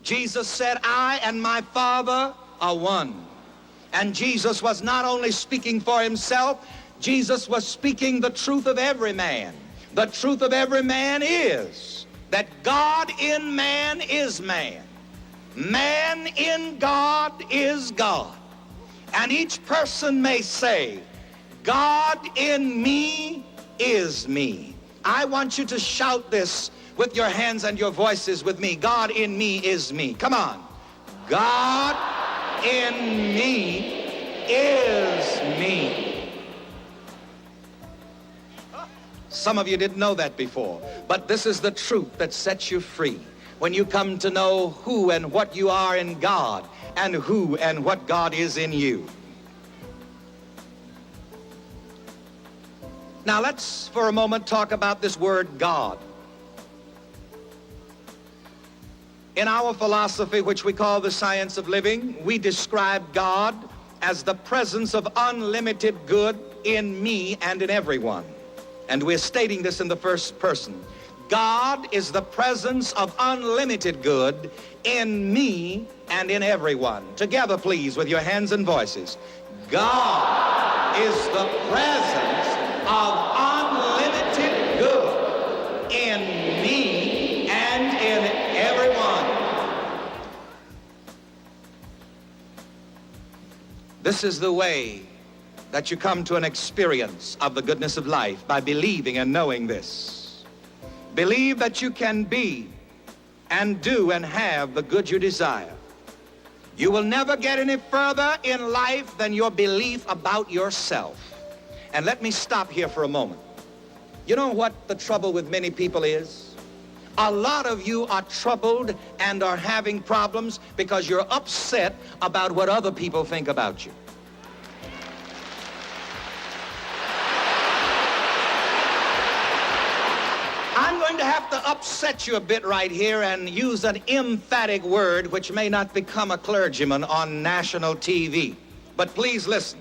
Jesus said, I and my Father are one. And Jesus was not only speaking for himself, Jesus was speaking the truth of every man. The truth of every man is that God in man is man. Man in God is God. And each person may say, God in me is me. I want you to shout this with your hands and your voices with me. God in me is me. Come on. God in me is me. Some of you didn't know that before, but this is the truth that sets you free. When you come to know who and what you are in God and who and what God is in you. Now let's for a moment talk about this word God. In our philosophy, which we call the science of living, we describe God as the presence of unlimited good in me and in everyone. And we're stating this in the first person. God is the presence of unlimited good in me and in everyone. Together, please, with your hands and voices. God is the presence of unlimited good in me and in everyone. This is the way that you come to an experience of the goodness of life, by believing and knowing this. Believe that you can be and do and have the good you desire. You will never get any further in life than your belief about yourself. And let me stop here for a moment. You know what the trouble with many people is? A lot of you are troubled and are having problems because you're upset about what other people think about you. I'm going to have to upset you a bit right here and use an emphatic word which may not become a clergyman on national TV. But please listen.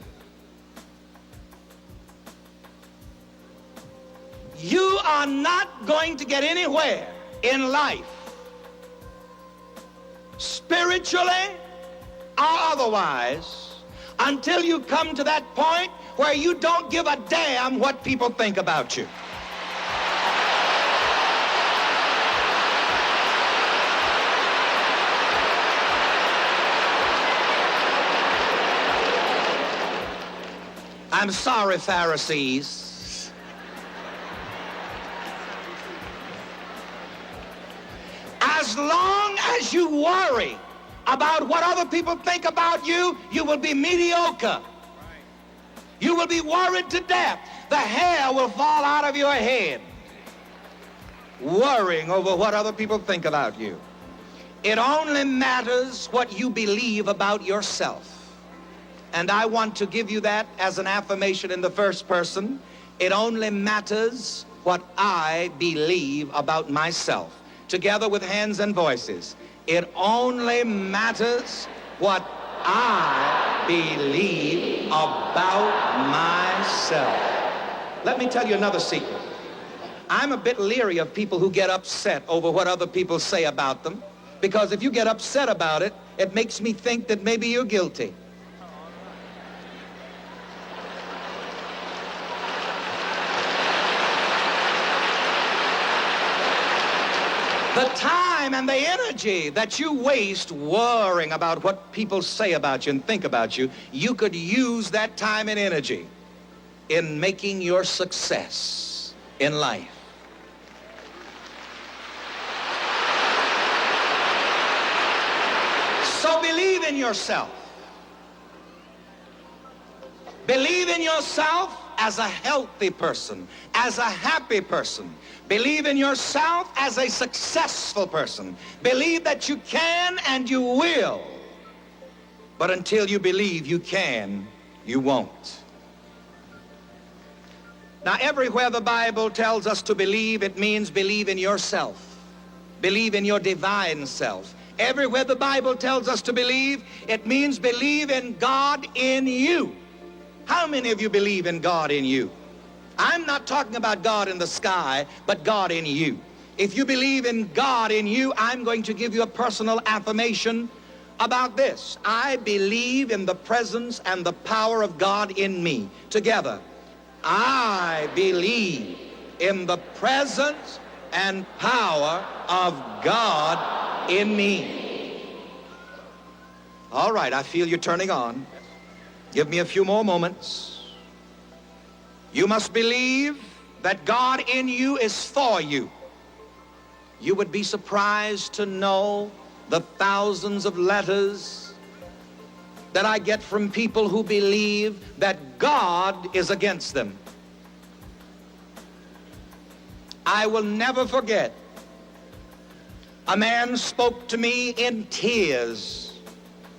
You are not going to get anywhere in life, spiritually or otherwise, until you come to that point where you don't give a damn what people think about you. I'm sorry, Pharisees. As long as you worry about what other people think about you, you will be mediocre. You will be worried to death. The hair will fall out of your head, worrying over what other people think about you. It only matters what you believe about yourself. And I want to give you that as an affirmation in the first person. It only matters what I believe about myself. Together with hands and voices. It only matters what I believe about myself. Let me tell you another secret. I'm a bit leery of people who get upset over what other people say about them, because if you get upset about it, it makes me think that maybe you're guilty. The time and the energy that you waste worrying about what people say about you and think about you, you could use that time and energy in making your success in life. So believe in yourself. Believe in yourself as a healthy person, as a happy person. Believe in yourself as a successful person. Believe that you can and you will. But until you believe you can, you won't. Now, everywhere the Bible tells us to believe, it means believe in yourself. Believe in your divine self. Everywhere the Bible tells us to believe, it means believe in God in you. How many of you believe in God in you? I'm not talking about God in the sky, but God in you. If you believe in God in you, I'm going to give you a personal affirmation about this. I believe in the presence and the power of God in me. Together. I believe in the presence and power of God in me. All right, I feel you turning on. Give me a few more moments. You must believe that God in you is for you. You would be surprised to know the thousands of letters that I get from people who believe that God is against them. I will never forget, a man spoke to me in tears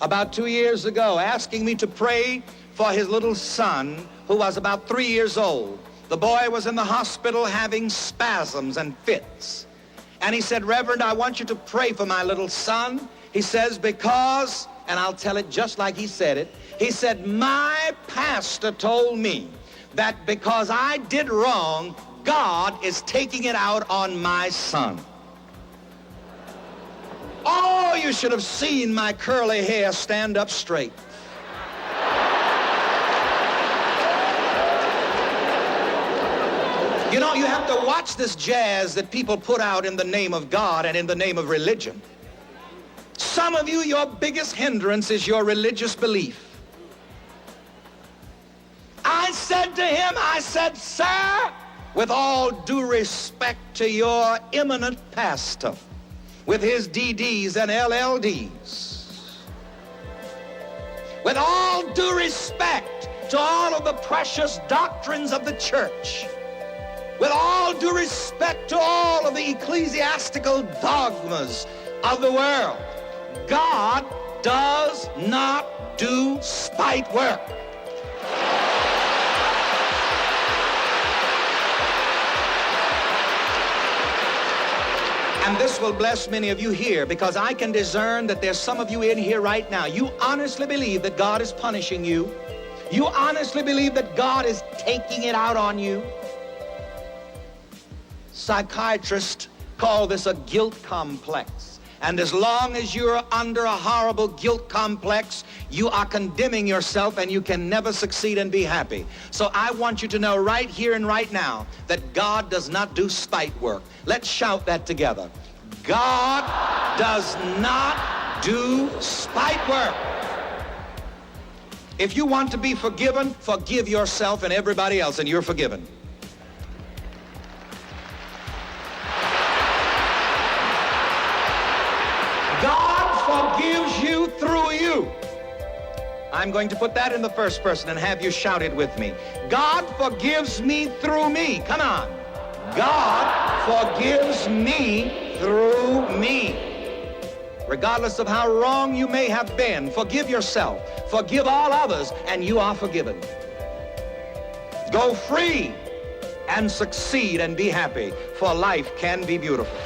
about 2 years ago, asking me to pray for his little son who was about 3 years old. The boy was in the hospital having spasms and fits. And he said, Reverend, I want you to pray for my little son. He says, because, and I'll tell it just like he said it, he said, my pastor told me that because I did wrong, God is taking it out on my son. Oh, you should have seen my curly hair stand up straight. You know, you have to watch this jazz that people put out in the name of God and in the name of religion. Some of you, your biggest hindrance is your religious belief. I said to him, I said, sir, with all due respect to your eminent pastor, with his DDs and LLDs, with all due respect to all of the precious doctrines of the church, with all due respect to all of the ecclesiastical dogmas of the world, God does not do spite work. And this will bless many of you here, because I can discern that there's some of you in here right now. You honestly believe that God is punishing you. You honestly believe that God is taking it out on you. Psychiatrists call this a guilt complex. And as long as you're under a horrible guilt complex, you are condemning yourself and you can never succeed and be happy. So I want you to know right here and right now that God does not do spite work. Let's shout that together. God does not do spite work. If you want to be forgiven, forgive yourself and everybody else, and you're forgiven. God forgives you through you. I'm going to put that in the first person and have you shout it with me. God forgives me through me. Come on. God forgives me through me. Regardless of how wrong you may have been, forgive yourself. Forgive all others, and you are forgiven. Go free and succeed and be happy, for life can be beautiful.